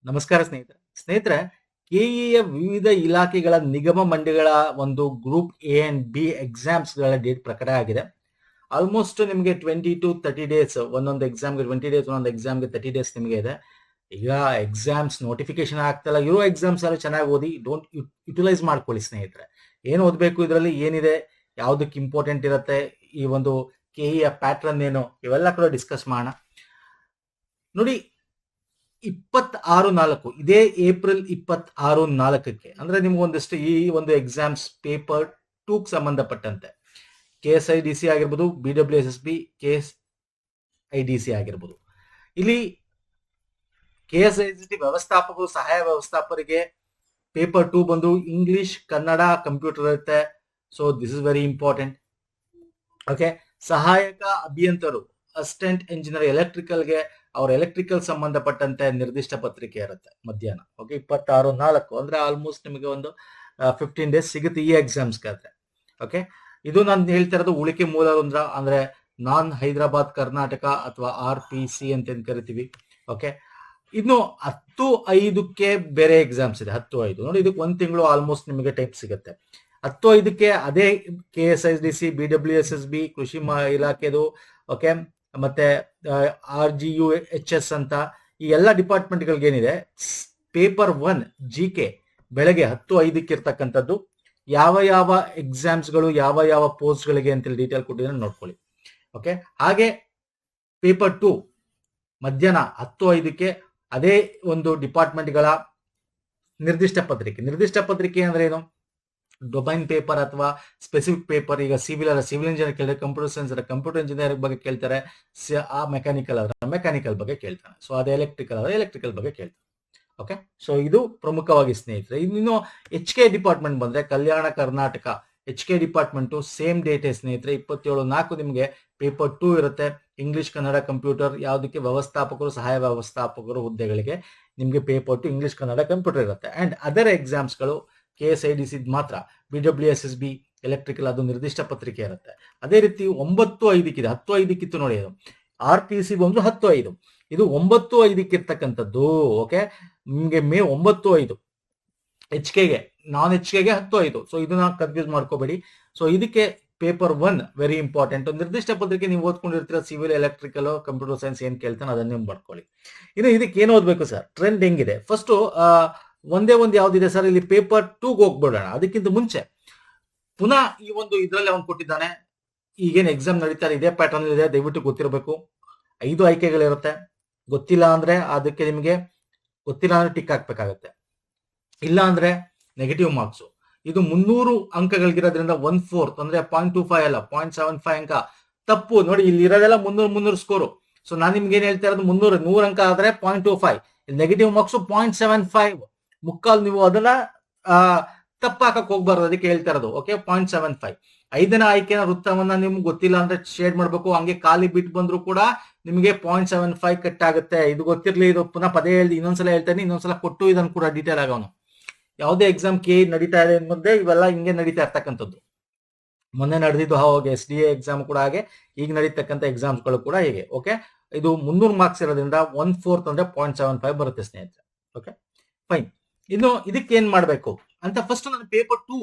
ನಮಸ್ಕಾರ ಸ್ನೇಹಿತರೆ ಕೆಇಎ ವಿವಿಧ ಇಲಾಖೆಗಳ ನಿಗಮ ಮಂಡಳಿಗಳ ಒಂದು group A and B exams ಗಳ ಡೇಟ್ ಪ್ರಕಟ ಆಗಿದೆ. ಆಲ್ಮೋಸ್ಟ್ ನಿಮಗೆ 20 to 30 ಡೇಸ್ ಒಂದೊಂದು ಎಕ್ಸಾಮ್ಗೆ 20 ಡೇಸ್, ಒಂದೊಂದು ಎಕ್ಸಾಮ್ಗೆ 30 ಡೇಸ್ ನಿಮಗೆ ಇದೆ. ಈಗ ಎಕ್ಸಾಮ್ಸ್ ನೋಟಿಫಿಕೇಶನ್ ಆಗ್ತಲ್ಲ, ಇರೋ ಎಕ್ಸಾಮ್ಸ್ ಎಲ್ಲ ಚೆನ್ನಾಗಿ ಓದಿ, ಡೋಂಟ್ ಯುಟಿಲೈಸ್ ಮಾಡ್ಕೊಳ್ಳಿ ಸ್ನೇಹಿತರೆ. ಏನು ಓದಬೇಕು, ಇದರಲ್ಲಿ ಏನಿದೆ, ಯಾವ್ದಕ್ಕೆ ಇಂಪಾರ್ಟೆಂಟ್ ಇರುತ್ತೆ, ಈ ಒಂದು ಕೆಇಎ ಪ್ಯಾಟ್ರನ್ ಏನು, ಇವೆಲ್ಲ ಕೂಡ ಡಿಸ್ಕಸ್ ಮಾಡೋಣ. ನೋಡಿ, 26/4 ಇದೇ ಏಪ್ರಿಲ್ 26/4 ಅಂದ್ರೆ ನಿಮ್ಗೊಂದಷ್ಟು ಈ ಒಂದು ಎಕ್ಸಾಮ್ಸ್ ಪೇಪರ್ 2 ಸಂಬಂಧಪಟ್ಟಂತೆ KSIDC ಆಗಿರ್ಬೋದು, BWSSB, KSIDC ಆಗಿರ್ಬೋದು. ಇಲ್ಲಿ KSIDC ವ್ಯವಸ್ಥಾಪಕರು, ಸಹಾಯ ವ್ಯವಸ್ಥಾಪಕರಿಗೆ ಪೇಪರ್ 2 ಬಂದು ಇಂಗ್ಲಿಷ್, ಕನ್ನಡ, ಕಂಪ್ಯೂಟರ್ ಇರುತ್ತೆ. So this is very important. Okay, ಸಹಾಯಕ ಅಭಿಯಂತರು, ಅಸಿಸ್ಟೆಂಟ್ ಇಂಜಿನಿಯರ್ ಎಲೆಕ್ಟ್ರಿಕಲ್ಗೆ ಅವ್ರ ಎಲೆಕ್ಟ್ರಿಕಲ್ ಸಂಬಂಧಪಟ್ಟಂತೆ ನಿರ್ದಿಷ್ಟ ಪತ್ರಿಕೆ ಇರುತ್ತೆ ಮಧ್ಯಾಹ್ನ. ಓಕೆ, 26/4 ಅಂದ್ರೆ ಆಲ್ಮೋಸ್ಟ್ ನಿಮಗೆ ಒಂದು 15 ಡೇಸ್ ಸಿಗುತ್ತೆ ಈ ಎಕ್ಸಾಮ್ಸ್ಗೆ. ಆದ್ರೆ ಓಕೆ, ಇದು ನಾನು ಹೇಳ್ತಾ ಇರೋದು ಉಳಿಕೆ ಮೂಲ ಅಂದ್ರೆ ನಾನ್ ಹೈದರಾಬಾದ್ ಕರ್ನಾಟಕ ಅಥವಾ RPC ಅಂತ ಏನ್ ಕರಿತೀವಿ. ಓಕೆ, ಇನ್ನು 10/5ಕ್ಕೆ ಬೇರೆ ಎಕ್ಸಾಮ್ಸ್ ಇದೆ. 10/5 ನೋಡಿ, ಇದಕ್ಕೆ ಒಂದ್ ತಿಂಗಳು ಆಲ್ಮೋಸ್ಟ್ ನಿಮಗೆ ಟೈಮ್ ಸಿಗುತ್ತೆ. 10/5ಕ್ಕೆ ಅದೇ KSIDC, BWSSB, ಕೃಷಿ ಇಲಾಖೆದು, ಓಕೆ, ಮತ್ತೆ RGUHS ಅಂತ ಈ ಎಲ್ಲ ಡಿಪಾರ್ಟ್ಮೆಂಟ್ಗಳಿಗೆ ಏನಿದೆ, ಪೇಪರ್ 1 GK ಬೆಳಗ್ಗೆ 10:05ಕ್ಕೆ ಇರ್ತಕ್ಕಂಥದ್ದು. ಯಾವ ಯಾವ ಎಕ್ಸಾಮ್ಸ್ಗಳು, ಯಾವ ಯಾವ ಪೋಸ್ಟ್ಗಳಿಗೆ ಅಂತೇಳಿ ಡೀಟೇಲ್ ಕೊಟ್ಟಿದ್ರೆ ನೋಡ್ಕೊಳ್ಳಿ. ಓಕೆ, ಹಾಗೆ ಪೇಪರ್ 2 ಮಧ್ಯಾಹ್ನ 10:05ಕ್ಕೆ ಅದೇ ಒಂದು ಡಿಪಾರ್ಟ್ಮೆಂಟ್ಗಳ ನಿರ್ದಿಷ್ಟ ಪತ್ರಿಕೆ ಅಂದ್ರೆ ಏನು, ಡೊಮೈನ್ ಪೇಪರ್ ಅಥವಾ ಸ್ಪೆಸಿಫಿಕ್ ಪೇಪರ್. ಈಗ ಸಿವಿಲ್ ಇಂಜಿನಿಯರ್ ಕೇಳಿದ್ರೆ, ಕಂಪ್ಯೂಟರ್ ಸೈನ್ಸ್ ಕಂಪ್ಯೂಟರ್ ಇಂಜಿನಿಯರ್ ಬಗ್ಗೆ ಕೇಳ್ತಾರೆ, ಆ ಮೆಕ್ಯಾನಿಕಲ್ ಆದ್ರೆ ಮೆಕ್ಯಾನಿಕಲ್ ಬಗ್ಗೆ ಕೇಳ್ತಾನೆ, ಸೊ ಅದು ಎಲೆಕ್ಟ್ರಿಕಲ್ ಆದ್ರೆ ಎಲೆಕ್ಟ್ರಿಕಲ್ ಬಗ್ಗೆ ಕೇಳ್ತಾನೆ. ಓಕೆ, ಸೊ ಇದು ಪ್ರಮುಖವಾಗಿ ಸ್ನೇಹಿತರೆ. ಇನ್ನು HK ಡಿಪಾರ್ಟ್ಮೆಂಟ್ ಬಂದ್ರೆ, Kalyana Karnataka HK department same date ಸ್ನೇಹಿತರೆ, 27/4 ನಿಮಗೆ ಪೇಪರ್ 2 ಇರುತ್ತೆ. ಇಂಗ್ಲಿಷ್, ಕನ್ನಡ, ಕಂಪ್ಯೂಟರ್ ಯಾವುದಕ್ಕೆ ವ್ಯವಸ್ಥಾಪಕರು, ಸಹಾಯ ವ್ಯವಸ್ಥಾಪಕರು ಹುದ್ದೆಗಳಿಗೆ ನಿಮಗೆ ಪೇಪರ್ 2 ಇಂಗ್ಲಿಷ್, ಕನ್ನಡ, ಕಂಪ್ಯೂಟರ್ ಇರುತ್ತೆ. ಅಂಡ್ ಅದರ್ ಎಕ್ಸಾಮ್ಸ್ಗಳು KSIDC ಮಾತ್ರ, BWSSB ಎಲೆಕ್ಟ್ರಿಕಲ್ ಅದು ನಿರ್ದಿಷ್ಟ ಪತ್ರಿಕೆ ಇರುತ್ತೆ. ಅದೇ ರೀತಿ 9/5 ಇದೆ, 10/5 ನೋಡಿ, ಅದು RPC ಬಂದು 10/5, ಇದು 9/5 ಇರ್ತಕ್ಕಂಥದ್ದು. ಓಕೆ, ನಿಮ್ಗೆ ಮೇ 9/5 HKಗೆ, ನಾನ್ HKಗೆ 10/5. ಸೊ ಇದನ್ನ ಕನ್ಫ್ಯೂಸ್ ಮಾಡ್ಕೋಬೇಡಿ. ಸೊ ಇದಕ್ಕೆ ಪೇಪರ್ 1 ವೆರಿ ಇಂಪಾರ್ಟೆಂಟ್. ನಿರ್ದಿಷ್ಟ ಪತ್ರಿಕೆ ನೀವು ಓದ್ಕೊಂಡಿರ್ತೀರ, ಸಿವಿಲ್, ಎಲೆಕ್ಟ್ರಿಕಲ್, ಕಂಪ್ಯೂಟರ್ ಸೈನ್ಸ್ ಏನ್ ಕೇಳ್ತಾನೆ ಅದನ್ನ ನೀವು ಬರ್ಕೊಳ್ಳಿ. ಇನ್ನು ಇದಕ್ಕೆ ಏನ್ ಓದ್ಬೇಕು ಸರ್, ಟ್ರೆಂಡ್ ಹೆಂಗಿದೆ, ಫಸ್ಟ್ ಒಂದೇ ಒಂದು ಯಾವ್ದಿದೆ ಸರ್, ಇಲ್ಲಿ ಪೇಪರ್ 2ಗೆ ಹೋಗ್ಬಿಡೋಣ. ಅದಕ್ಕಿಂತ ಮುಂಚೆ ಪುನಃ ಈ ಒಂದು ಇದ್ರಲ್ಲಿ ಅವನು ಕೊಟ್ಟಿದ್ದಾನೆ, ಈಗೇನು ಎಕ್ಸಾಮ್ ನಡೀತಾರೆ ಇದೇ ಪ್ಯಾಟರ್ನ್ ಇದೆ, ದಯವಿಟ್ಟು ಗೊತ್ತಿರಬೇಕು. 5 ಆಯ್ಕೆಗಳಿರುತ್ತೆ. ಗೊತ್ತಿಲ್ಲ ಅಂದ್ರೆ ಅದಕ್ಕೆ ನಿಮಗೆ ಗೊತ್ತಿಲ್ಲ ಅಂದ್ರೆ ಟಿಕ್ ಹಾಕ್ಬೇಕಾಗತ್ತೆ, ಇಲ್ಲ ಅಂದ್ರೆ ನೆಗೆಟಿವ್ ಮಾರ್ಕ್ಸ್. ಇದು 300 ಅಂಕಗಳಿಗಿರೋದ್ರಿಂದ 1/4 ಅಂದ್ರೆ 0.25 ಅಲ್ಲ 0.75 ಅಂಕ ತಪ್ಪು. ನೋಡಿ, ಇಲ್ಲಿ ಇರೋದೆಲ್ಲ 300 ಸ್ಕೋರು. ಸೊ ನಾನು ನಿಮ್ಗೆ ಏನ್ ಹೇಳ್ತಾ ಇರೋದು, 100 ಅಂಕ ಆದ್ರೆ 0.25, ನೆಗೆಟಿವ್ ಮಾರ್ಕ್ಸ್ 0.75, ಮುಕ್ಕಾಲು. ನೀವು ಅದನ್ನ ತಪ್ಪಾಕಕ್ ಹೋಗ್ಬಾರ್ದು, ಅದಕ್ಕೆ ಹೇಳ್ತಾ ಇರೋದು. ಓಕೆ, 0.75. 5ನೇ ಆಯ್ಕೆನ ವೃತ್ತವನ್ನ ನಿಮ್ಗೆ ಗೊತ್ತಿಲ್ಲ ಅಂದ್ರೆ ಶೇಡ್ ಮಾಡ್ಬೇಕು. ಹಂಗೆ ಖಾಲಿ ಬಿಟ್ಟು ಬಂದ್ರು ಕೂಡ ನಿಮಗೆ 0.75 ಕಟ್ ಆಗುತ್ತೆ. ಇದು ಗೊತ್ತಿರ್ಲಿ, ಇದು ಪುನಃ ಪದೇ ಹೇಳ್ದು ಇನ್ನೊಂದ್ಸಲ ಹೇಳ್ತೇನೆ, ಇನ್ನೊಂದ್ಸಲ ಕೊಟ್ಟು ಇದನ್ನು ಕೂಡ ಡೀಟೇಲ್ ಆಗೋನು. ಯಾವುದೇ ಎಕ್ಸಾಮ್ ನಡೀತಾ ಇದೆ ಮುಂದೆ ಇವೆಲ್ಲ ಹಿಂಗೆ ನಡೀತಾ ಇರ್ತಕ್ಕಂಥದ್ದು. ಮೊನ್ನೆ ನಡೆದಿದ್ದು ಹಾಗೆ SDA ಎಕ್ಸಾಮ್ ಕೂಡ ಹಾಗೆ, ಈಗ ನಡೀತಕ್ಕಂಥ ಎಕ್ಸಾಮ್ಸ್ಗಳು ಕೂಡ ಹೇಗೆ. ಓಕೆ, ಇದು 300 ಮಾರ್ಕ್ಸ್ ಇರೋದ್ರಿಂದ 1/4 ಅಂದ್ರೆ 0.75 ಬರುತ್ತೆ ಸ್ನೇಹಿತರೆ. Okay, fine. ಇನ್ನು ಇದಕ್ಕೆ ಏನ್ ಮಾಡ್ಬೇಕು ಅಂತ, ಫಸ್ಟ್ ನಾನು ಪೇಪರ್ 2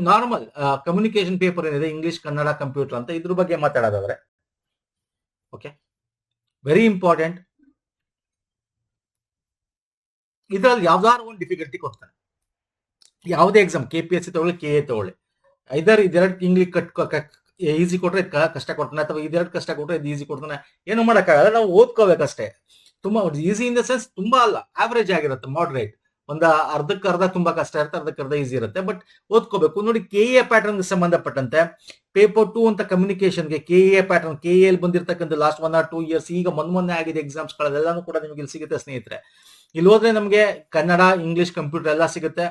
ನಾರ್ಮಲ್ ಕಮ್ಯುನಿಕೇಶನ್ ಪೇಪರ್ ಏನಿದೆ, ಇಂಗ್ಲಿಷ್, ಕನ್ನಡ, ಕಂಪ್ಯೂಟರ್ ಅಂತ ಇದ್ರ ಬಗ್ಗೆ ಮಾತಾಡೋದಾದ್ರೆ, ಓಕೆ, ವೆರಿ ಇಂಪಾರ್ಟೆಂಟ್. ಇದ್ರಲ್ಲಿ ಯಾವ್ದಾದ್ರು ಒಂದು ಡಿಫಿಕಲ್ಟಿ ಕೊಡ್ತಾನೆ. ಯಾವುದೇ ಎಕ್ಸಾಮ್ KPSC ತಗೊಳ್ಳಿ, KA ತಗೊಳ್ಳಿ, ಐದರ್ ಇದೆರಡು ಇಂಗ್ಲಿಷ್ ಈಸಿ ಕೊಟ್ರೆ ಕಷ್ಟ ಕೊಡ್ತಾನೆ, ಅಥವಾ ಇದೆರಡು ಕಷ್ಟ ಕೊಟ್ರೆ ಇದು ಈಸಿ ಕೊಡ್ತಾನೆ. ಏನು ಮಾಡಕ್ಕಾಗಲ್ಲ, ನಾವು ಓದ್ಕೋಬೇಕಷ್ಟೇ. ತುಂಬಾ ಈಸಿ ಇನ್ ದ ಸೆನ್ಸ್ ತುಂಬಾ ಅಲ್ಲ, ಆವರೇಜ್ ಆಗಿರುತ್ತೆ, ಮಾಡರೇಟ್. ಒಂದ ಅರ್ಧಕ್ಕರ್ಧ ತುಂಬಾ ಕಷ್ಟ ಇರುತ್ತೆ, ಅರ್ಧಕ್ಕರ್ಧ ಈಸಿ ಇರುತ್ತೆ, ಬಟ್ ಓದ್ಕೋಬೇಕು. ನೋಡಿ, KA ಪ್ಯಾಟರ್ನ್ ಸಂಬಂಧಪಟ್ಟಂತೆ ಪೇಪರ್ 2 ಅಂತ ಕಮ್ಯುನಿಕೇಶನ್ಗೆ KA ಪ್ಯಾಟರ್ನ್, KA ಬಂದಿರತಕ್ಕಂಥ ಲಾಸ್ಟ್ 1 or 2 ಇಯರ್ಸ್, ಈಗ ಮೊನ್ನೆ ಆಗಿದೆ ಎಕ್ಸಾಮ್ಸ್ ಗಳದೆಲ್ಲಾನು ಕೂಡ ನಿಮಗೆ ಇಲ್ಲಿ ಸಿಗುತ್ತೆ ಸ್ನೇಹಿತರೆ. ಇಲ್ಲಿ ಹೋದ್ರೆ ನಮಗೆ ಕನ್ನಡ, ಇಂಗ್ಲಿಷ್, ಕಂಪ್ಯೂಟರ್ ಎಲ್ಲ ಸಿಗುತ್ತೆ.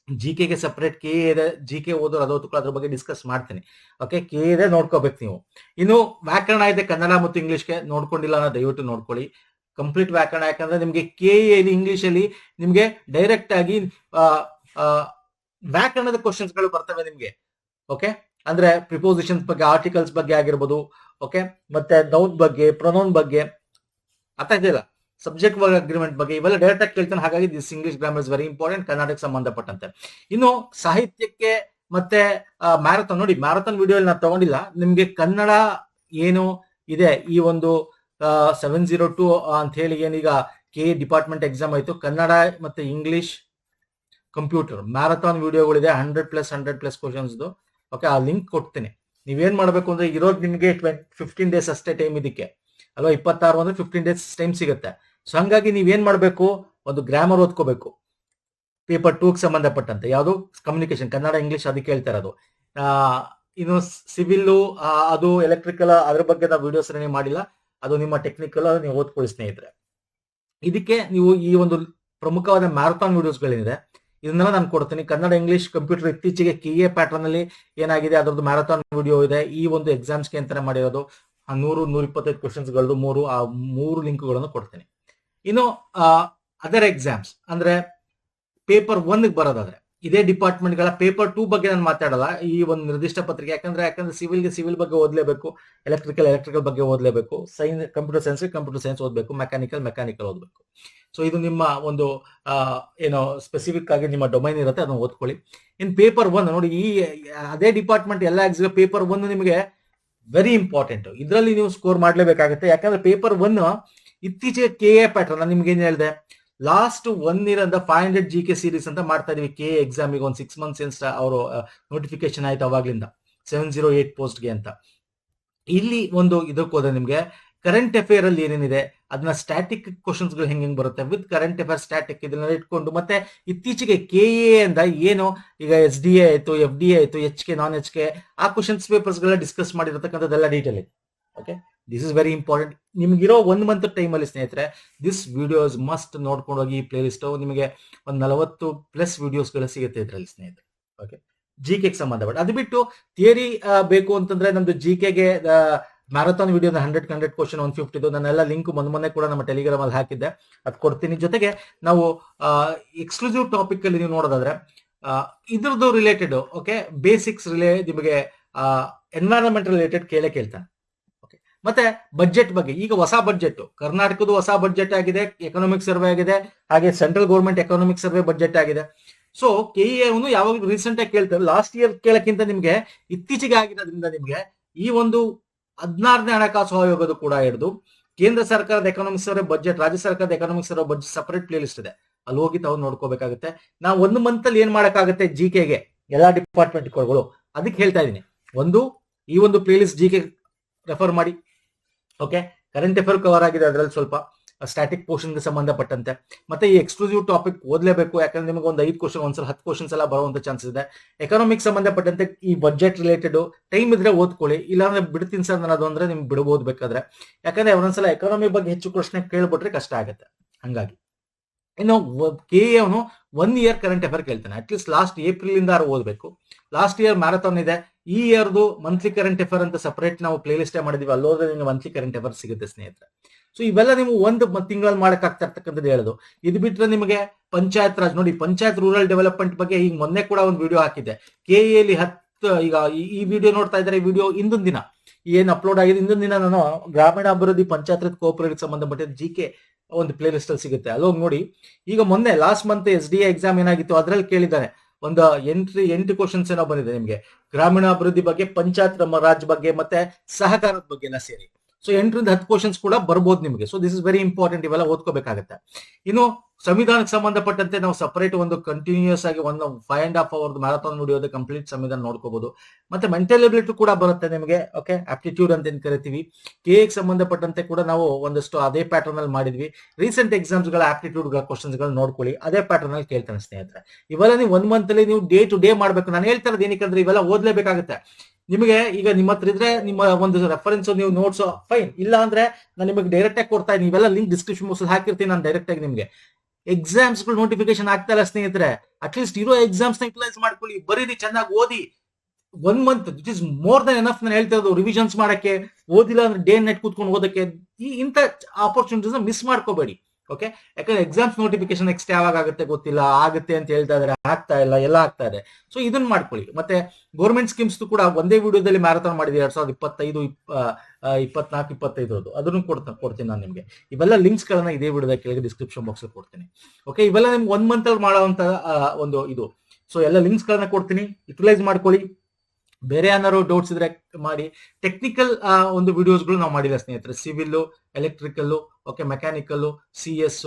GKಗೆ ಸಪರೇಟ್ KA ಇದೆ, GK ಓದೋರು ಅದೋದು ಅದ್ರ ಬಗ್ಗೆ ಡಿಸ್ಕಸ್ ಮಾಡ್ತೀನಿ. ಓಕೆ, KA ಇದೆ, ನೋಡ್ಕೋಬೇಕು ನೀವು. ಇನ್ನು ವ್ಯಾಕರಣ ಇದೆ, ಕನ್ನಡ ಮತ್ತು ಇಂಗ್ಲಿಷ್ಗೆ. ನೋಡ್ಕೊಂಡಿಲ್ಲ ಅನ್ನೋ ದಯವಿಟ್ಟು ನೋಡ್ಕೊಳ್ಳಿ. ಕಂಪ್ಲೀಟ್ ವ್ಯಾಕರಣ, ಯಾಕಂದ್ರೆ ನಿಮಗೆ KA ಇಂಗ್ಲಿಷ್ ಅಲ್ಲಿ ನಿಮ್ಗೆ ಡೈರೆಕ್ಟ್ ಆಗಿ ವ್ಯಾಕರಣದ ಕ್ವಶನ್ಸ್ ಗಳು ಬರ್ತವೆ ನಿಮ್ಗೆ. ಓಕೆ, ಅಂದ್ರೆ ಪ್ರಿಪೋಸಿಷನ್ಸ್ ಬಗ್ಗೆ, ಆರ್ಟಿಕಲ್ಸ್ ಬಗ್ಗೆ ಆಗಿರ್ಬೋದು. ಓಕೆ, ಮತ್ತೆ ನೌನ್ ಬಗ್ಗೆ, ಪ್ರೊನೌನ್ ಬಗ್ಗೆ, ಅರ್ಥ ಇದೆಯಲ್ಲ. ಸಬ್ಜೆಕ್ಟ್ ವರ್ಕ್ ಅಗ್ರಿಮೆಂಟ್ ಬಗ್ಗೆ ಇವೆಲ್ಲ ಡೈರೆಕ್ಟ್ ಆಗಿ ಕೇಳ್ತಾನೆ. ಹಾಗಾಗಿ this English grammar is very important Karnataka ಸಂಬಂಧಪಟ್ಟಂತೆ. ಇನ್ನು ಸಾಹಿತ್ಯಕ್ಕೆ ಮತ್ತೆ ಮ್ಯಾರಥಾನ್ ನೋಡಿ, ಮ್ಯಾರಥಾನ್ ವಿಡಿಯೋ ನಾನು ತಗೊಂಡಿಲ್ಲ. ನಿಮ್ಗೆ ಕನ್ನಡ ಏನು ಇದೆ ಈ ಒಂದು 702 ಅಂತ ಹೇಳಿ ಏನೀಗ ಕೆ ಡಿಪಾರ್ಟ್ಮೆಂಟ್ ಎಕ್ಸಾಮ್ ಆಯ್ತು, ಕನ್ನಡ ಮತ್ತೆ ಇಂಗ್ಲಿಷ್ ಕಂಪ್ಯೂಟರ್ ಮ್ಯಾರಥಾನ್ ವಿಡಿಯೋಗಳಿದೆ 100+100+ ಕ್ವಶನ್ಸ್. ಓಕೆ, ಆ ಲಿಂಕ್ ಕೊಡ್ತೀನಿ. ನೀವೇನ್ ಮಾಡ್ಬೇಕು ಅಂದ್ರೆ ಇರೋದು ನಿಮ್ಗೆ 15 ಡೇಸ್ ಅಷ್ಟೇ ಟೈಮ್ ಇದಕ್ಕೆ ಅಲ್ವಾ, 26 ಅಂದ್ರೆ 15 ಡೇಸ್ ಟೈಮ್ ಸಿಗುತ್ತೆ. ಸೊ ಹಂಗಾಗಿ ನೀವೇನ್ ಮಾಡ್ಬೇಕು, ಒಂದು ಗ್ರಾಮರ್ ಓದ್ಕೋಬೇಕು ಪೇಪರ್ 2 ಸಂಬಂಧಪಟ್ಟಂತೆ. ಯಾವುದು ಕಮ್ಯುನಿಕೇಶನ್ ಕನ್ನಡ ಇಂಗ್ಲಿಷ್ ಅದಕ್ಕೆ ಹೇಳ್ತಾ ಇರೋದು. ಇನ್ನು ಸಿವಿಲ್ ಅದು ಎಲೆಕ್ಟ್ರಿಕಲ್ ಅದ್ರ ಬಗ್ಗೆ ನಾವು ವಿಡಿಯೋಸ್ ಮಾಡಿಲ್ಲ, ಅದು ನಿಮ್ಮ ಟೆಕ್ನಿಕಲ್ ನೀವು ಓದ್ಕೊಳ್ಳಿ ಸ್ನೇಹಿತರೆ. ಇದಕ್ಕೆ ನೀವು ಈ ಒಂದು ಪ್ರಮುಖವಾದ ಮ್ಯಾರಥಾನ್ ವಿಡಿಯೋಸ್ಗಳೇನಿದೆ ಇದನ್ನೆಲ್ಲ ನಾನು ಕೊಡ್ತೀನಿ. ಕನ್ನಡ ಇಂಗ್ಲಿಷ್ ಕಂಪ್ಯೂಟರ್ ಇತ್ತೀಚೆಗೆ KA ಪ್ಯಾಟರ್ನ್ ಅಲ್ಲಿ ಏನಾಗಿದೆ ಅದರದ್ದು ಮ್ಯಾರಥಾನ್ ವಿಡಿಯೋ ಇದೆ ಈ ಒಂದು ಎಕ್ಸಾಮ್ಸ್ಗೆ ಅಂತಾನೆ ಮಾಡಿರೋದು. 100-125 ಕ್ವಶನ್ಸ್ಗಳದ್ದು 3 ಲಿಂಕ್ಗಳನ್ನು ಕೊಡ್ತೀನಿ. ಇನ್ನು ಅದರ್ ಎಕ್ಸಾಮ್ಸ್ ಅಂದ್ರೆ ಪೇಪರ್ 1 ಬರೋದಾದ್ರೆ ಇದೇ ಡಿಪಾರ್ಟ್ಮೆಂಟ್ ಗಳ ಪೇಪರ್ 2 ಬಗ್ಗೆ ನಾನು ಮಾತಾಡಲ್ಲ ಈ ಒಂದು ನಿರ್ದಿಷ್ಟ ಪತ್ರಿಕೆ. ಯಾಕಂದ್ರೆ ಸಿವಿಲ್ ಬಗ್ಗೆ ಓದ್ಲೇಬೇಕು, ಎಲೆಕ್ಟ್ರಿಕಲ್ ಬಗ್ಗೆ ಓದ್ಲೇಬೇಕು, ಕಂಪ್ಯೂಟರ್ ಸೈನ್ಸ್ ಓದ್ಬೇಕು, ಮೆಕ್ಯಾನಿಕಲ್ ಓದ್ಬೇಕು. ಸೊ ಇದು ನಿಮ್ಮ ಒಂದು ಏನೋ ಸ್ಪೆಸಿಫಿಕ್ ಆಗಿ ನಿಮ್ಮ ಡೊಮೈನ್ ಇರುತ್ತೆ, ಅದನ್ನ ಓದ್ಕೊಳ್ಳಿ. ಇನ್ ಪೇಪರ್ 1 ನೋಡಿ, ಈ ಅದೇ ಡಿಪಾರ್ಟ್ಮೆಂಟ್ ಎಲ್ಲ ಎಕ್ಸಾಮ್ ಪೇಪರ್ 1 ನಿಮಗೆ ವೆರಿ ಇಂಪಾರ್ಟೆಂಟ್. ಇದರಲ್ಲಿ ನೀವು ಸ್ಕೋರ್ ಮಾಡ್ಲೇಬೇಕಾಗುತ್ತೆ. ಯಾಕಂದ್ರೆ ಪೇಪರ್ 1 ಇತ್ತೀಚೆಗೆ KA ಪ್ಯಾಟರ್ನ್ ನಿಮ್ಗೆ ಏನ್ ಹೇಳಿದೆ, ಲಾಸ್ಟ್ 1 ಇಯರ್ ಅಂತ 500 GK ಸೀರೀಸ್ ಅಂತ ಮಾಡ್ತಾ ಇದೀವಿ. KA ಎಕ್ಸಾಮಿಗೆ ಒಂದು 6 ಮಂತ್ಸ್ ಅವರು ನೋಟಿಫಿಕೇಶನ್ ಆಯ್ತು ಅವಾಗ್ಲಿಂದ 708 ಪೋಸ್ಟ್ಗೆ ಅಂತ. ಇಲ್ಲಿ ಒಂದು ಇದಕ್ಕೆ ಹೋದ್ರೆ ನಿಮ್ಗೆ ಕರೆಂಟ್ ಅಫೇರ್ ಅಲ್ಲಿ ಏನೇನಿದೆ ಅದನ್ನ ಸ್ಟ್ಯಾಟಿಕ್ ಕ್ವಶನ್ಸ್ ಗಳು ಹೆಂಗ್ ಬರುತ್ತೆ ವಿತ್ ಕರೆಂಟ್ ಅಫೇರ್ ಸ್ಟ್ಯಾಟಿಕ್ ಇದನ್ನ ಇಟ್ಕೊಂಡು, ಮತ್ತೆ ಇತ್ತೀಚೆಗೆ KA ಅಂತ ಏನು ಈಗ SDA ಆಯ್ತು, FDA ಆಯ್ತು, HK ನಾನ್ HK ಆ ಕ್ವಶನ್ಸ್ ಪೇಪರ್ಸ್ ಗಳ ಡಿಸ್ಕಸ್ ಮಾಡಿರತಕ್ಕಂಥದ್ದೆಲ್ಲ ಡೀಟೇಲ್ ಇದೆ. Okay, this is very important. ನಿಮ್ಗಿರೋ 1 ಮಂತ್ ಟೈಮ್ ಅಲ್ಲಿ ಸ್ನೇಹಿತರೆ ದಿಸ್ ವಿಡಿಯೋಸ್ ಮಸ್ಟ್ ನೋಡ್ಕೊಂಡು ಹೋಗಿ. ಈ ಪ್ಲೇ ಲಿಸ್ಟ್ ನಿಮಗೆ ಒಂದು 40+ ವಿಡಿಯೋಸ್ ಗಳು ಸಿಗುತ್ತೆ ಇದರಲ್ಲಿ ಸ್ನೇಹಿತರೆ. ಓಕೆ, GK ಸಂಬಂಧಪಟ್ಟ. ಅದು ಬಿಟ್ಟು ಥಿಯರಿ ಬೇಕು ಅಂತಂದ್ರೆ ನಮ್ದು GKಗೆ ಮ್ಯಾರಥಾನ್ ವಿಡಿಯೋ 100 ಕ್ವಶನ್ 150 ನಾನೆಲ್ಲ ಲಿಂಕ್ ಮೊನ್ನೆ ಕೂಡ ನಮ್ಮ ಟೆಲಿಗ್ರಾಮ್ ಅಲ್ಲಿ ಹಾಕಿದ್ದೆ, ಅದು ಕೊಡ್ತೀನಿ. ಜೊತೆಗೆ ನಾವು ಎಕ್ಸ್ಕ್ಲೂಸಿವ್ ಟಾಪಿಕ್ ಅಲ್ಲಿ ನೀವು ನೋಡೋದಾದ್ರೆ ಇದ್ರದ್ದು ರಿಲೇಟೆಡ್ ಓಕೆ ಬೇಸಿಕ್ಸ್ ನಿಮಗೆ ಎನ್ವೈರನ್ಮೆಂಟ್ ರಿಲೇಟೆಡ್ ಕೇಳ್ತಾನೆ. ಓಕೆ, ಮತ್ತೆ ಬಜೆಟ್ ಬಗ್ಗೆ ಈಗ ಹೊಸ ಬಜೆಟ್ ಕರ್ನಾಟಕದ ಹೊಸ ಬಜೆಟ್ ಆಗಿದೆ, ಎಕನಾಮಿಕ್ ಸರ್ವೆ ಆಗಿದೆ, ಹಾಗೆ central government economic survey budget ಆಗಿದೆ. ಸೊ KA ಅವನು ಯಾವಾಗ ರೀಸೆಂಟ್ ಆಗಿ ಕೇಳ್ತಾರೆ, ಲಾಸ್ಟ್ ಇಯರ್ ಕೇಳಕ್ಕಿಂತ ನಿಮ್ಗೆ ಇತ್ತೀಚೆಗೆ ಆಗಿರೋದ್ರಿಂದ ನಿಮ್ಗೆ ಈ ಒಂದು 16ನೇ ಹಣಕಾಸು ಆಯೋಗದ ಕೂಡ ಹಿಡಿದು ಕೇಂದ್ರ ಸರ್ಕಾರದ ಎಕನಾಮಿಕ್ ಸರ್ವೆ ಬಜೆಟ್, ರಾಜ್ಯ ಸರ್ಕಾರದ economic survey budget separate play list ಇದೆ, ಅಲ್ಲಿ ಹೋಗಿ ತಾವು ನೋಡ್ಕೋಬೇಕಾಗುತ್ತೆ. ನಾವು 1 ಮಂತ್ ಅಲ್ಲಿ ಏನ್ ಮಾಡಕ್ಕಾಗುತ್ತೆ GKಗೆ ಎಲ್ಲಾ ಡಿಪಾರ್ಟ್ಮೆಂಟ್ಗಳು, ಅದಕ್ಕೆ ಹೇಳ್ತಾ ಇದೀನಿ. ಈ ಒಂದು ಪ್ಲೇ ಲಿಸ್ಟ್ GK ರೆಫರ್ ಮಾಡಿ. ಓಕೆ, ಕರೆಂಟ್ ಅಫೇರ್ ಕವರ್ ಆಗಿದೆ, ಅದರಲ್ಲಿ ಸ್ವಲ್ಪ ಸ್ಟ್ಯಾಟಿಕ್ ಪೋರ್ಷನ್ಗೆ ಸಂಬಂಧಪಟ್ಟಂತೆ. ಮತ್ತೆ ಈ ಎಕ್ಸ್ಕ್ಲೂಸಿವ್ ಟಾಪಿಕ್ ಓದ್ಲೇಬೇಕು, ಯಾಕಂದ್ರೆ ನಿಮಗೆ ಒಂದು 5 ಕ್ವಶನ್ ಒಂದ್ಸಲ 10 ಕ್ವಶನ್ಸ್ ಎಲ್ಲ ಬರುವಂತ ಚಾನ್ಸಸ್ ಇದೆ. ಎಕನಾಮಿಕ್ ಸಂಬಂಧಪಟ್ಟಂತೆ ಈ ಬಜೆಟ್ ರಿಲೇಟೆಡ್ ಟೈಮ್ ಇದ್ರೆ ಓದ್ಕೊಳ್ಳಿ, ಇಲ್ಲಾಂದ್ರೆ ಬಿಡ್ತೀನಿ ಸರ್ ನಾನು ಅದು ಅಂದ್ರೆ ನಿಮ್ಗೆ ಬಿಡಬಹುದು ಬೇಕಾದ್ರೆ. ಯಾಕಂದ್ರೆ ಒಂದೊಂದ್ಸಲ ಎಕನಾಮಿ ಬಗ್ಗೆ ಹೆಚ್ಚು ಪ್ರಶ್ನೆ ಕೇಳ್ಬಿಟ್ರೆ ಕಷ್ಟ ಆಗುತ್ತೆ. ಹಂಗಾಗಿ ಇನ್ನು KA ಅವನು 1 ಇಯರ್ ಕರೆಂಟ್ ಅಫೇರ್ ಕೇಳ್ತಾನೆ. ಅಟ್ಲೀಸ್ಟ್ ಲಾಸ್ಟ್ ಏಪ್ರಿಲ್ ಇಂದ ಓದ್ಬೇಕು. ಲಾಸ್ಟ್ ಇಯರ್ ಮ್ಯಾರಥಾನ್ ಇದೆ, ಈ ಇಯರ್ದು ಮಂತ್ಲಿ ಕರೆಂಟ್ ಅಫೇರ್ ಅಂತ ಸಪರೇಟ್ ನಾವು ಪ್ಲೇ ಲಿಸ್ಟ್ ಮಾಡಿದೀವಿ, ಅಲ್ಲೋದ್ರೆ ನಿಮ್ಗೆ ಮಂತ್ಲಿ ಕರೆಂಟ್ ಅಫೇರ್ ಸಿಗುತ್ತೆ ಸ್ನೇಹಿತರೆ. ಸೊ ಇವೆಲ್ಲ ನೀವು 1 ತಿಂಗಳಲ್ಲಿ ಮಾಡಕ್ ಆಗ್ತಾ ಇರ್ತಕ್ಕಂಥದ್ದು ಹೇಳೋದು. ಇದು ಬಿಟ್ರೆ ನಿಮಗೆ ಪಂಚಾಯತ್ ರಾಜ್ ನೋಡಿ, ಪಂಚಾಯತ್ ರೂರಲ್ ಡೆವಲಪ್ಮೆಂಟ್ ಬಗ್ಗೆ ಈಗ ಮೊನ್ನೆ ಕೂಡ ಒಂದು ವಿಡಿಯೋ ಹಾಕಿದ್ದೆ. KA ಅಲ್ಲಿ 10 ಈಗ ಈ ವಿಡಿಯೋ ನೋಡ್ತಾ ಇದ್ದಾರೆ, ಈ ವಿಡಿಯೋ ಇಂದೊಂದು ದಿನ ಏನ್ ಅಪ್ಲೋಡ್ ಆಗಿದೆ, ಇಂದೊಂದು ದಿನ ನಾನು ಗ್ರಾಮೀಣ ಅಭಿವೃದ್ಧಿ ಪಂಚಾಯತ್ ರಾಜ್ ಕೋಆಪರೇಟಿವ್ ಸಂಬಂಧಪಟ್ಟ GK ಒಂದು ಪ್ಲೇ ಲಿಸ್ಟ್ ಅಲ್ಲಿ ಸಿಗುತ್ತೆ, ಅಲ್ಲೋಗಿ ನೋಡಿ. ಈಗ ಮೊನ್ನೆ ಲಾಸ್ಟ್ ಮಂತ್ SDA ಎಕ್ಸಾಮ್ ಏನಾಗಿತ್ತು ಅದ್ರಲ್ಲಿ ಕೇಳಿದ್ದಾನೆ ಒಂದು 8 ಕ್ವಶನ್ಸ್ ಏನೋ ಬಂದಿದೆ ನಿಮ್ಗೆ ಗ್ರಾಮೀಣ ಅಭಿವೃದ್ಧಿ ಬಗ್ಗೆ, ಪಂಚಾಯತ್ ರಾಜ್ ಬಗ್ಗೆ, ಮತ್ತೆ ಸಹಕಾರದ ಬಗ್ಗೆ ಎಲ್ಲ ಸೇರಿ. ಸೊ 8ರಿಂದ 10 ಕ್ವಶನ್ಸ್ ಕೂಡ ಬರ್ಬೋದು ನಿಮಗೆ. So this is very important, ಇವೆಲ್ಲ ಓದ್ಕೋಬೇಕಾಗುತ್ತೆ. ಇನ್ನು ಸಂವಿಧಾನಕ್ಕೆ ಸಂಬಂಧಪಟ್ಟಂತೆ ನಾವು ಸಪರೇಟ್ ಒಂದು ಕಂಟಿನ್ಯೂಸ್ ಆಗಿ 5.5 ಅವರ್ ಮ್ಯಾರಥಾನ್ ವಿಡಿಯೋದ ಕಂಪ್ಲೀಟ್ ಸಂವಿಧಾನ ನೋಡ್ಕೋಬಹುದು. ಮತ್ತೆ ಮೆಂಟಲ್ ಎಬಿಲಿಟಿ ಕೂಡ ಬರುತ್ತೆ ನಿಮಗೆ. ಓಕೆ, ಆಪ್ಟಿಟ್ಯೂಡ್ ಅಂತ ಏನ್ ಕರಿತೀವಿ. KA ಸಂಬಂಧಪಟ್ಟಂತೆ ಕೂಡ ನಾವು ಒಂದಷ್ಟು ಅದೇ ಪ್ಯಾಟರ್ನ್ ಅಲ್ಲಿ ಮಾಡಿದ್ವಿ. ರೀಸೆಂಟ್ ಎಕ್ಸಾಮ್ಸ್ ಗಳ ಆಪ್ಟಿಟ್ಯೂಡ್ ಕ್ವಶನ್ಸ್ ಗಳು ನೋಡ್ಕೊಳ್ಳಿ, ಅದೇ ಪ್ಯಾಟರ್ನ್ ಅಲ್ಲಿ ಕೇಳ್ತಾನೆ ಸ್ನೇಹಿತರೆ. ಇವೆಲ್ಲ ನೀವು 1 ಮಂತ್ ಅಲ್ಲಿ ನೀವು ಡೇ ಟು ಡೇ ಮಾಡ್ಬೇಕು. ನಾನು ಹೇಳ್ತಾ ಇರೋದು ಏನಕ್ಕೆ ಇವೆಲ್ಲ ಓದ್ಲೇಬೇಕಾಗುತ್ತೆ. ನಿಮಗೆ ಈಗ ನಿಮ್ಮ ಹತ್ರ ಇದ್ರೆ ನಿಮ್ಮ ಒಂದು ರೆಫರೆನ್ಸ್ ನೀವು ನೋಟ್ಸ್ ಫೈನ್, ಇಲ್ಲ ಅಂದ್ರೆ ನಾನು ನಿಮಗೆ ಡೈರೆಕ್ಟ್ ಆಗಿ ಕೊಡ್ತಾ ಇದ್ದೀನಿ. ಇವೆಲ್ಲ ಲಿಂಕ್ ಡಿಸ್ಕ್ರಿಪ್ಷನ್ ಬಾಕ್ಸ್ ಅಲ್ಲಿ ಹಾಕಿರ್ತೀನಿ ನಾನು ಡೈರೆಕ್ಟ್ ಆಗಿ ನಿಮಗೆ. ಎಕ್ಸಾಮ್ಸ್ ಗಳು ನೋಟಿಫಿಕೇಶನ್ ಆಗ್ತಾ ಇಲ್ಲ ಸ್ನೇಹಿತರೆ, ಅಟ್ಲೀಸ್ಟ್ ಇರೋ ಎಕ್ಸಾಮ್ಸ್ ನ ಯುಟಿಲೈಸ್ ಮಾಡ್ಕೊಳ್ಳಿ, ಬರೀರಿ, ಚೆನ್ನಾಗಿ ಓದಿ. 1 month it is more than enough. ನಾನು ಹೇಳ್ತಾ ಇರೋದು ರಿವಿಷನ್ಸ್ ಮಾಡಕ್ಕೆ, ಓದಿಲ್ಲ ಅಂದ್ರೆ ಡೇ ನೈಟ್ ಕೂತ್ಕೊಂಡು ಓದಕ್ಕೆ. ಇಂಥ ಆಪರ್ಚುನಿಟೀಸ್ ಮಿಸ್ ಮಾಡ್ಕೋಬೇಡಿ. ಓಕೆ, ಯಾಕಂದ್ರೆ ಎಕ್ಸಾಮ್ಸ್ ನೋಟಿಫಿಕೇಶನ್ ನೆಕ್ಸ್ಟ್ ಯಾವಾಗ ಆಗುತ್ತೆ ಗೊತ್ತಿಲ್ಲ, ಆಗುತ್ತೆ ಅಂತ ಹೇಳ್ತಾ ಇದಾರೆ, ಆಗ್ತಾ ಇಲ್ಲ, ಎಲ್ಲ ಆಗ್ತಾ ಇದೆ. ಸೊ ಇದನ್ನ ಮಾಡ್ಕೊಳ್ಳಿ. ಮತ್ತೆ ಗೌರ್ಮೆಂಟ್ ಸ್ಕೀಮ್ಸ್ ಕೂಡ ಒಂದೇ ವಿಡಿಯೋದಲ್ಲಿ ಮ್ಯಾರಥಾನ್ ಮಾಡಿದ್ವಿ 2025, 24, 25 ಅದನ್ನು ಕೊಡ್ತೀನಿ ನಾನು ನಿಮಗೆ. ಇವೆಲ್ಲ ಲಿಂಕ್ಸ್ ಗಳನ್ನ ಇದೇ ವಿಡಿಯೋದ ಕೆಳಗೆ ಡಿಸ್ಕ್ರಿಪ್ಷನ್ ಬಾಕ್ಸ್ ಅಲ್ಲಿ ಕೊಡ್ತೀನಿ. ಓಕೆ, ಇವೆಲ್ಲ ನಿಮ್ಗೆ 1 ಮಂತ್ ಅಲ್ಲಿ ಮಾಡುವಂತ ಒಂದು ಇದು. ಸೊ ಎಲ್ಲ ಲಿಂಕ್ಸ್ ಗಳನ್ನ ಕೊಡ್ತೀನಿ, ಯುಟಿಲೈಸ್ ಮಾಡ್ಕೊಳ್ಳಿ. ಬೇರೆ ಏನಾದ್ರು ಡೌಟ್ಸ್ ಇದ್ರೆ ಮಾಡಿ. ಟೆಕ್ನಿಕಲ್ ಒಂದು ವಿಡಿಯೋಸ್ಗಳು ನಾವು ಮಾಡಿಲ್ಲ ಸ್ನೇಹಿತರೆ, civil, electrical, okay, mechanical, CS,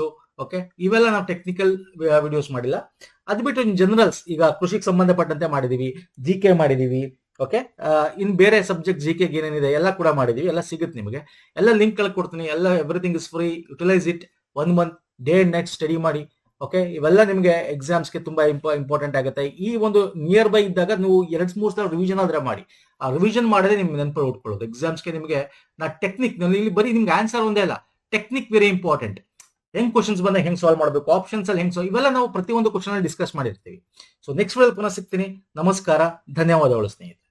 okay, ಇವೆಲ್ಲ ನಾವು ಟೆಕ್ನಿಕಲ್ ವಿಡಿಯೋಸ್ ಮಾಡಿಲ್ಲ. ಅದು ಬಿಟ್ಟು ಇನ್ ಜನರಲ್ಸ್ ಈಗ ಕೃಷಿಗೆ ಸಂಬಂಧಪಟ್ಟಂತೆ ಮಾಡಿದೀವಿ, GK ಮಾಡಿದೀವಿ. ಓಕೆ, ಇನ್ ಬೇರೆ ಸಬ್ಜೆಕ್ಟ್ GK ಏನೇನಿದೆ ಎಲ್ಲ ಕೂಡ ಮಾಡಿದೀವಿ, ಎಲ್ಲ ಸಿಗುತ್ತೆ ನಿಮಗೆ. ಎಲ್ಲ ಲಿಂಕ್ ಗಳು ಕೊಡ್ತೀನಿ, ಎಲ್ಲ everything is free. Utilise it. 1 month day and night study ಮಾಡಿ. ಓಕೆ, ಇವೆಲ್ಲ ನಿಮಗೆ ಎಕ್ಸಾಮ್ಸ್ಗೆ ತುಂಬಾ ಇಂಪಾರ್ಟೆಂಟ್ ಆಗುತ್ತೆ. ಈ ಒಂದು ನಿಯರ್ ಬೈ ಇದ್ದಾಗ ನೀವು 2-3 ಸಲ ರಿವಿಷನ್ ಆದ್ರೆ ಮಾಡಿ. ಆ ರಿವಿಷನ್ ಮಾಡಿದ್ರೆ ನಿಮ್ಗೆ ನೆನಪಲ್ಲಿ ಉಟ್ಕೊಳ್ಳೋದು. ಎಕ್ಸಾಮ್ಸ್ಗೆ ನಿಮಗೆ ನಾ ಟೆಕ್ನಿಕ್ ಇಲ್ಲಿ ಬರೀ ನಿಮ್ಗೆ ಆನ್ಸರ್ ಒಂದೇ ಅಲ್ಲ, ಟೆಕ್ನಿಕ್ ವೆರಿ ಇಂಪಾರ್ಟೆಂಟ್. ಹೆಂಗ್ ಕ್ವಶನ್ಸ್ ಬಂದಾಗ ಹೆಂಗ್ ಸಾಲ್ವ್ ಮಾಡಬೇಕು, ಆಪ್ಷನ್ಸ್ ಅಲ್ಲಿ ಹೆಂಗ್ ಇವೆಲ್ಲ ನಾವು ಪ್ರತಿಯೊಂದು ಕ್ವಶನ್ ಅಲ್ಲಿ ಡಿಸ್ಕಸ್ ಮಾಡಿರ್ತೀವಿ. ಸೊ ನೆಕ್ಸ್ಟ್ ವಿಡಿಯೋ ಪುನಃ ಸಿಗ್ತೀನಿ. ನಮಸ್ಕಾರ, ಧನ್ಯವಾದಗಳು ಸ್ನೇಹಿತರೆ.